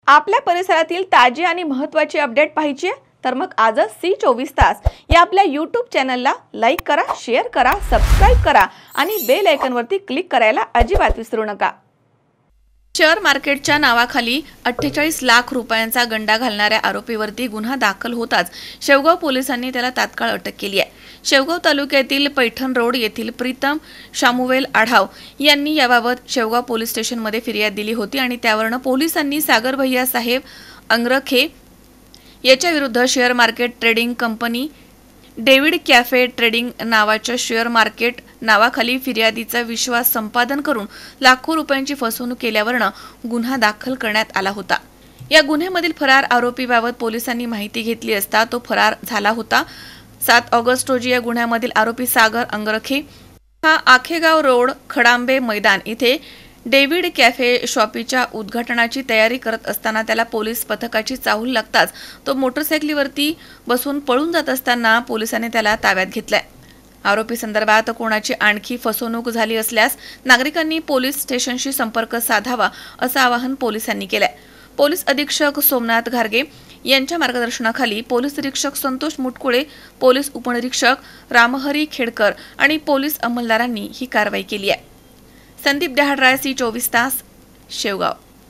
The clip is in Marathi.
आपल्या परिसरातील ताजी आणि महत्त्वाची अपडेट पाहिजे तर मग आजच सी24 तास या आपल्या YouTube चॅनलला लाईक करा, शेअर करा, सबस्क्राइब करा आणि बेल आयकॉनवरती क्लिक करायला अजिबात विसरू नका। शेअर मार्केटच्या नावाखाली 48 लाख रुपयांचा गंडा घालणाऱ्या आरोपीवरती गुन्हा दाखल होताच शेवगाव पोलिसांनी त्याला तात्काळ अटक केली आहे। शेवगाव तालुक्यातील पैठण रोड येथील प्रीतम शामुवेल आढाव यांनी याबाबत शेवगाव पोलीस स्टेशनमध्ये फिर्याद दिली होती आणि त्यावरून पोलिसांनी सागर भैया साहेब अंगरखे याच्या विरुद्ध share market trading company David cafe trading नावाच्या शेअर मार्केट नावाखाली फिर्यादीचा विश्वास संपादन करून लाखो रुपयांची फसवणूक केल्यावरून गुन्हा दाखल करण्यात आला होता। या गुन्ह्यामधील फरार आरोपीबाबत पोलिसांनी माहिती घेतली असता तो फरार झाला होता। 7 ऑगस्ट रोजी या गुन्ह्यामधील आरोपी सागर अंगरखे हा आखेगाव रोड खडांबे मैदान इथे डेव्हिड कॅफे शॉपीच्या उद्घाटनाची तयारी करत असताना त्याला पोलीस पथकाची चाहूल लागताच तो मोटरसायकलीवरती बसून पळून जात असताना पोलिसांनी त्याला ताब्यात घेतलाय। आरोपी संदर्भात कोणाची आणखी फसवणूक झाली असल्यास नागरिकांनी पोलीस स्टेशनशी संपर्क साधावा असं आवाहन पोलिसांनी केलंय। पोलीस अधीक्षक सोमनाथ घारगे यांच्या मार्गदर्शनाखाली पोलीस निरीक्षक संतोष मुटकुळे, पोलीस उपनिरीक्षक रामहरी खेडकर आणि पोलीस अंमलदारांनी ही कारवाई केली आहे। संदीप दहाडराय, सी24 तास, शेवगाव।